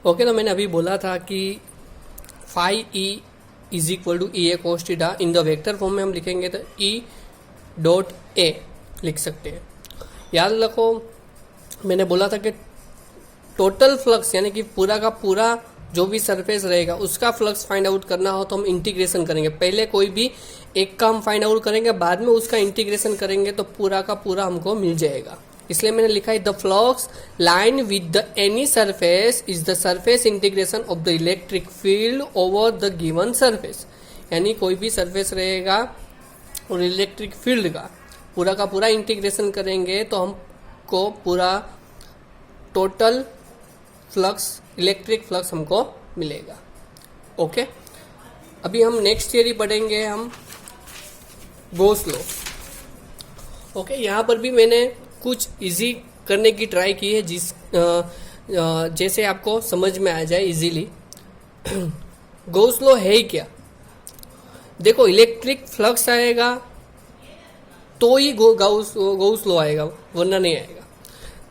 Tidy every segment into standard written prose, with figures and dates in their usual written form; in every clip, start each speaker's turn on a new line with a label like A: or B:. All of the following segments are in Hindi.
A: ओके, तो मैंने अभी बोला था कि phi E is equal to E A cos theta. In the vector form में हम लिखेंगे तो ई डॉट ए लिख सकते हैं। याद रखो मैंने बोला था कि टोटल फ्लक्स यानी कि पूरा का पूरा जो भी सरफेस रहेगा उसका फ्लक्स फाइंड आउट करना हो तो हम इंटीग्रेशन करेंगे। पहले कोई भी एक का हम फाइंड आउट करेंगे, बाद में उसका इंटीग्रेशन करेंगे तो पूरा का पूरा हमको मिल जाएगा। इसलिए मैंने लिखा है the flux line with the any surface is the surface integration of the electric field over the given surface. यानी कोई भी सरफेस रहेगा और इलेक्ट्रिक फील्ड का पूरा इंटीग्रेशन करेंगे तो हमको पूरा टोटल फ्लक्स इलेक्ट्रिक फ्लक्स हमको मिलेगा। ओके, अभी हम नेक्स्ट थियरी पढ़ेंगे हम गॉस लॉ। ओके, यहाँ पर भी मैंने कुछ इजी करने की ट्राई की है जैसे आपको समझ में आ जाए इजीली। गॉस लॉ है क्या? देखो इलेक्ट्रिक फ्लक्स आएगा तो ही गॉस लॉ आएगा, वरना नहीं आएगा।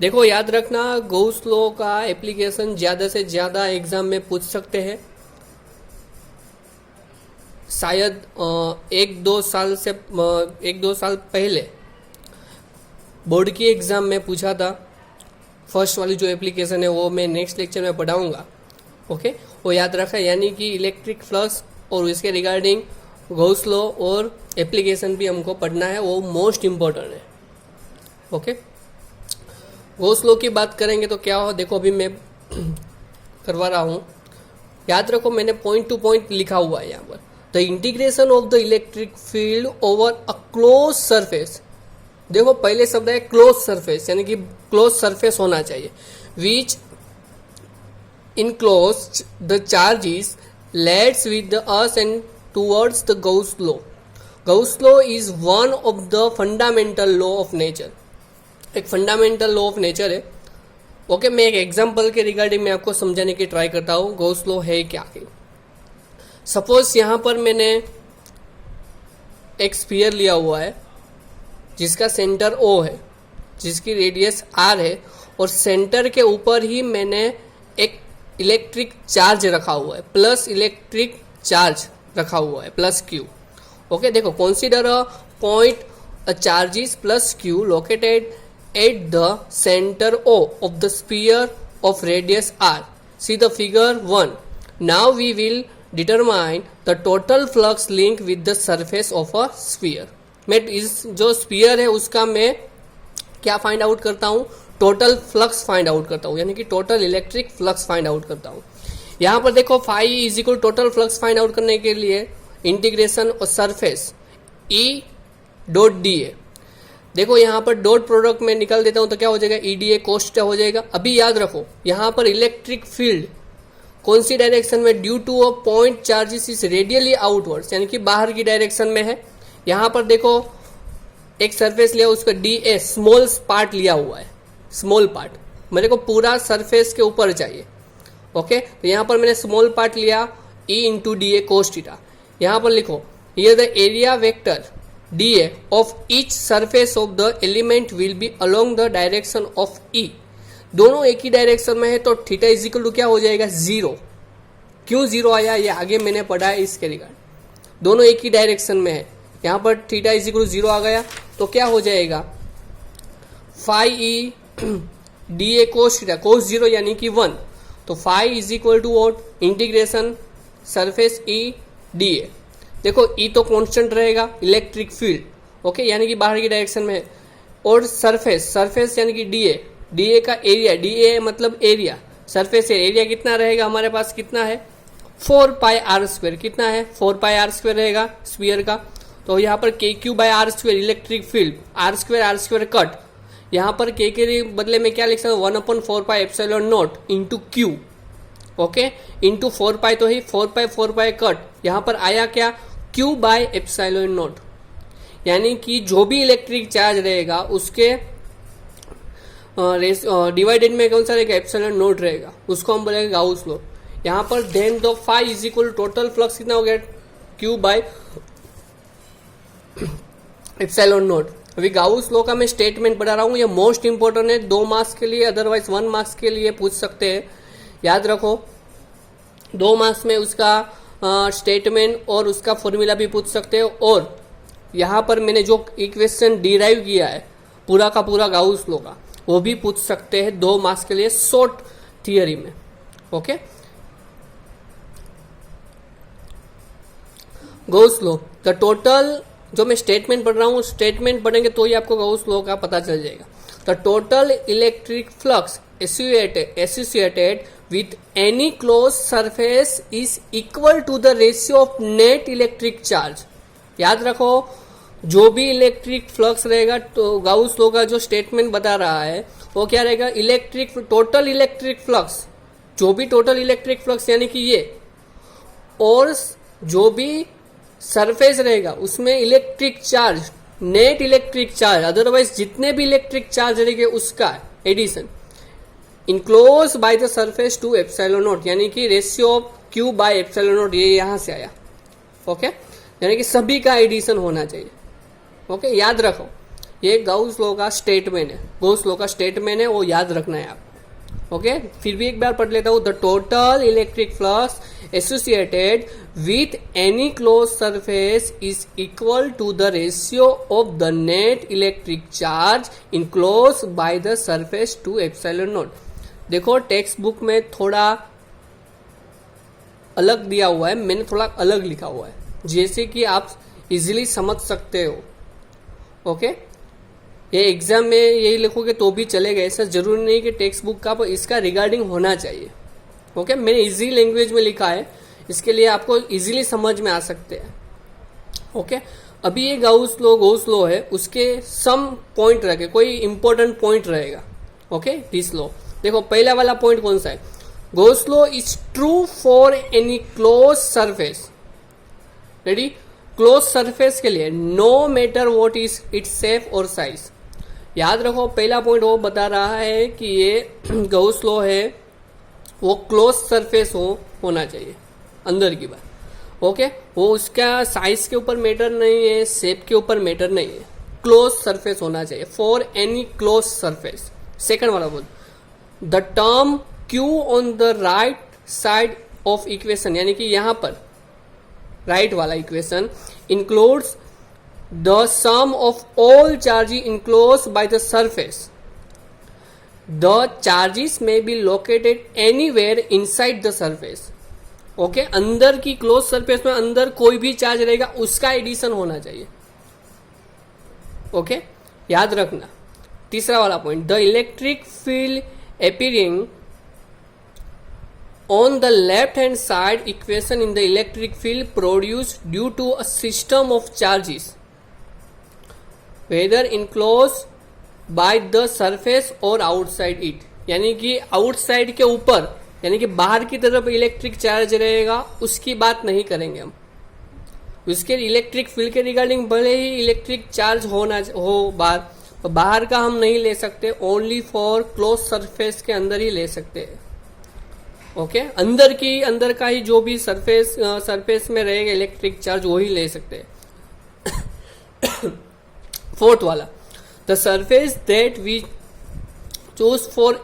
A: देखो याद रखना, गॉस लॉ का एप्लीकेशन ज्यादा से ज्यादा एग्जाम में पूछ सकते हैं। शायद एक दो साल पहले बोर्ड की एग्जाम में पूछा था। फर्स्ट वाली जो एप्लीकेशन है वो मैं नेक्स्ट लेक्चर में पढ़ाऊंगा। ओके, वो याद रखा, यानी कि इलेक्ट्रिक फ्लक्स और इसके रिगार्डिंग गॉस लॉ और एप्लीकेशन भी हमको पढ़ना है, वो मोस्ट इम्पोर्टेंट है। ओके, गॉस लॉ की बात करेंगे तो क्या हो, देखो अभी मैं करवा रहा हूँ। याद रखो मैंने पॉइंट टू पॉइंट लिखा हुआ है यहाँ पर। The integration of the electric field over a close surface. देखो पहले शब्द है क्लोज सरफेस, यानी कि क्लोज सरफेस होना चाहिए। Which enclose the charges lets with the earth and towards the Gauss law. Gauss law is one of the fundamental law of nature. एक फंडामेंटल लॉ ऑफ नेचर है। ओके, मैं एक एग्जांपल के रिगार्डिंग मैं आपको समझाने की ट्राई करता हूँ गॉस लॉ है क्या। सपोज यहाँ पर मैंने एक स्फीयर लिया हुआ है जिसका सेंटर O है, जिसकी रेडियस R है, और सेंटर के ऊपर ही मैंने एक इलेक्ट्रिक चार्ज रखा हुआ है, प्लस इलेक्ट्रिक चार्ज रखा हुआ है, प्लस Q। ओके, देखो consider a point a charges plus Q located at the center O of the sphere of radius R. See the figure 1. Now we will determine the total flux link with the surface of a sphere. मैं इस जो स्पीयर है उसका मैं क्या फाइंड आउट करता हूँ, टोटल फ्लक्स फाइंड आउट करता हूँ, यानी कि total electric flux find out करता हूँ। यहाँ पर देखो phi is equal total flux find out करने के लिए इंटीग्रेशन और surface E dot d A. देखो यहाँ पर डॉट प्रोडक्ट में निकाल देता हूँ तो क्या हो जाएगा, ई डी ए कोस थीटा हो जाएगा। अभी याद रखो यहाँ पर इलेक्ट्रिक फील्ड कौन सी डायरेक्शन में, due to a point charges is radially outwards, यानी कि बाहर की डायरेक्शन में है। यहाँ पर देखो एक सरफेस लिया, उसका डी ए स्मॉल पार्ट लिया हुआ है, स्मॉल पार्ट मेरे को पूरा सरफेस के ऊपर चाहिए। ओके, तो यहाँ पर मैंने स्मॉल पार्ट लिया E into D A cos theta. यहाँ पर लिखो ये the area vector dA of each surface of the element will be along the direction of E। दोनों एक ही डायरेक्शन में है तो थीटा इज इक्वल टू क्या हो जाएगा, 0। क्यों 0 आया ये आगे मैंने पढ़ा है इसके रिगार्ड। दोनों एक ही डायरेक्शन में है, यहाँ पर थीटा इज इक्वल टू 0 आ गया तो क्या हो जाएगा, phi E D A cos theta, cos 0 यानी कि 1, तो phi is equal to what, integration surface E D A. देखो ई तो कांस्टेंट रहेगा, इलेक्ट्रिक फील्ड ओके, यानी कि बाहर की डायरेक्शन में है, और सरफेस यानी कि डीए का एरिया, डीए मतलब एरिया, सरफेस एरिया कितना रहेगा हमारे पास, कितना है 4 पाई आर स्क्वायर। कितना है 4 पाई आर स्क्वायर रहेगा स्फीयर का। तो यहाँ पर k q by r square electric field, r square cut, यहाँ पर के बदले में क्या लिख सकते हैं, 1/4 pi epsilon not into Q. Okay, into 4 पाई तो ही 4 पाई कट, यहाँ पर आया क्या, Q बाय एप्सिलॉन नॉट, यानी कि जो भी इलेक्ट्रिक चार्ज रहेगा उसके डिवाइडेड में कौन सा रहेगा, एप्सिलॉन नॉट रहेगा, उसको हम बोलेंगे गाउस लॉ। यहाँ पर then the phi is equal total flux कितना हो गया, Q बाय एप्सिलॉन नॉट। अभी गाउस लॉ का मैं स्टेटमेंट पढ़ा रहा हूँ, ये मोस्ट इंपोर्टेंट है 2 मार्क्स के लिए, अदरवाइज 1 मार्क्स के लिए पूछ सकते हैं। याद रखो 2 मार्क्स में उसका स्टेटमेंट और उसका फॉर्मूला भी पूछ सकते हो, और यहाँ पर मैंने जो इक्वेशन डिराइव किया है पूरा का पूरा गाउस लॉ का, वो भी पूछ सकते हैं 2 मार्क्स के लिए शॉर्ट थियरी में। Okay, Gauss law the total, जो मैं स्टेटमेंट पढ़ रहा हूँ स्टेटमेंट पढ़ेंगे तो ही आपको गाउस लॉ का पता चल जाएगा। The total electric flux associated with any closed surface is equal to the ratio of net electric charge। याद रखो जो भी इलेक्ट्रिक फ्लक्स रहेगा तो गाउस लॉ का जो स्टेटमेंट बता रहा है वो क्या रहेगा, टोटल इलेक्ट्रिक फ्लक्स, जो भी टोटल इलेक्ट्रिक फ्लक्स यानी कि ये, और जो भी सरफेस रहेगा उसमें electric charge, net electric charge, otherwise जितने भी इलेक्ट्रिक चार्ज रहेंगे उसका addition enclose by the surface to epsilon naught, यानी कि ratio of q by epsilon naught, ये यहां से आया। ओके, यानी कि सभी का एडिशन होना चाहिए। ओके, याद रखो ये गाउस लॉ का स्टेटमेंट है, गाउस लॉ का स्टेटमेंट है, वो याद रखना है आपको। ओके, फिर भी एक बार पढ़ लेता हूं। The total electric flux associated with any close surface is equal to the ratio of the net electric charge enclose by the surface to epsilon naught. देखो टेक्स्ट बुक में थोड़ा अलग दिया हुआ है, मैंने थोड़ा अलग लिखा हुआ है, जैसे कि आप इजीली समझ सकते हो। ओके, ये एग्जाम में यही लिखोगे तो भी चलेगा, ऐसा जरूरी नहीं कि टेक्स्ट बुक का इसका रिगार्डिंग होना चाहिए। ओके, मैंने इजी लैंग्वेज में लिखा है, इसके लिए आपको इजीली समझ में आ सकते हैं। ओके, अभी ये गाउस लॉ है, उसके सम पॉइंट रखे, कोई इंपॉर्टेंट पॉइंट रहेगा। ओके, दिस लॉ देखो पहला वाला पॉइंट कौन सा है, Gauss law is true for any close surface. Ready, close surface के लिए no matter what is its shape और साइज। याद रखो पहला पॉइंट वो बता रहा है कि ये गाउस लॉ है वो क्लोज सरफेस होना चाहिए, अंदर की बात। ओके, वो उसका साइज के ऊपर मैटर नहीं है, शेप के ऊपर मैटर नहीं है, क्लोज सरफेस होना चाहिए for any close surface. Second वाला बोल, the term Q on the right side of equation, यानी कि यहां पर राइट वाला equation includes the sum of all charges enclose by the surface. The charges may be located anywhere inside the surface. Okay, अंदर की क्लोज सरफेस में अंदर कोई भी चार्ज रहेगा उसका एडिशन होना चाहिए। ओके, याद रखना। तीसरा वाला point, the electric field appearing on the left hand side equation in the electric field produced due to a system of charges whether enclosed by the surface or outside it। यानी कि आउटसाइड के ऊपर, यानी कि बाहर की तरफ इलेक्ट्रिक चार्ज रहेगा उसकी बात नहीं करेंगे हम, उसके इलेक्ट्रिक फील्ड के रिगार्डिंग भले ही इलेक्ट्रिक चार्ज हो बाहर का हम नहीं ले सकते, ओनली फॉर क्लोज सरफेस के अंदर ही ले सकते हैं। ओके, अंदर का ही जो भी सरफेस में रहेगा इलेक्ट्रिक चार्ज वही ले सकते हैं। फोर्थ वाला, the surface that we choose for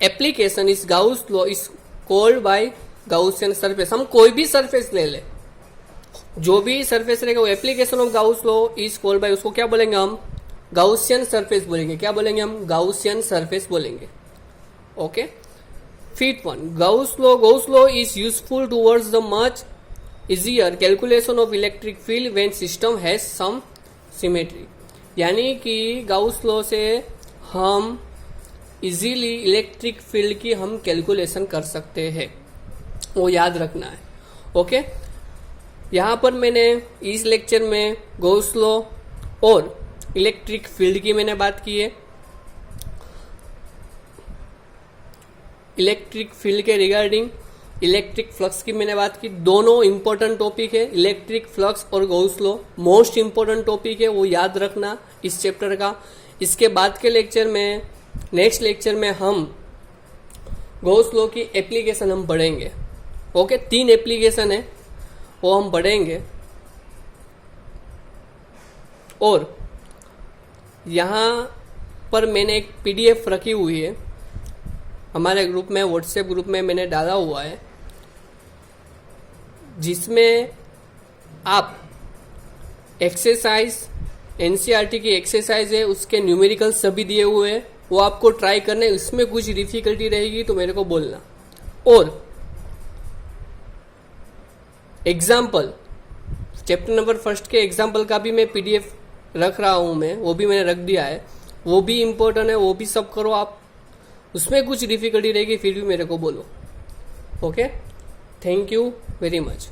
A: application is Gauss law is called by Gaussian surface. हम कोई भी सरफेस ले ले, जो भी सरफेस रहेगा वो application of Gauss law is called bye, उसको क्या बोलेंगे हम, गाउसियन सरफेस बोलेंगे। क्या बोलेंगे हम, गाउसियन सरफेस बोलेंगे। Okay, fifth one, Gauss law is useful towards the much easier calculation of electric field when system has some symmetry. यानी कि गाउस लॉ से हम इजीली इलेक्ट्रिक फील्ड की हम कैलकुलेशन कर सकते हैं, वो याद रखना है। ओके, यहां पर मैंने इस लेक्चर में गाउस लॉ और इलेक्ट्रिक फील्ड की मैंने बात की है, इलेक्ट्रिक फील्ड के रिगार्डिंग इलेक्ट्रिक फ्लक्स की मैंने बात की। दोनों इंपॉर्टेंट टॉपिक है, इलेक्ट्रिक फ्लक्स और Gauss law most important topic है, वो याद रखना इस चैप्टर का। इसके बाद के लेक्चर में, नेक्स्ट लेक्चर में हम गाउस लॉ की एप्लीकेशन हम पढ़ेंगे। ओके, 3 एप्लीकेशन है वो हम पढ़ेंगे। और यहाँ पर मैंने एक PDF रखी हुई है, हमारे ग्रुप में, व्हाट्सएप ग्रुप में मैंने डाला हुआ है, जिसमें आप एक्सरसाइज, एनसीईआरटी की एक्सरसाइज है, उसके न्यूमेरिकल सभी दिए हुए हैं, वो आपको ट्राई करने। इसमें कुछ डिफिकल्टी रहेगी तो मेरे को बोलना। और एग्जाम्पल, चैप्टर नंबर 1 के एग्जाम्पल का भी मैं पीडीएफ रख रहा हूँ, वो भी मैंने रख दिया है, वो भी इम्पोर्टेंट है, वो भी सब करो आप। उसमें कुछ डिफिकल्टी रहेगी फिर भी मेरे को बोलो। Okay, thank you very much.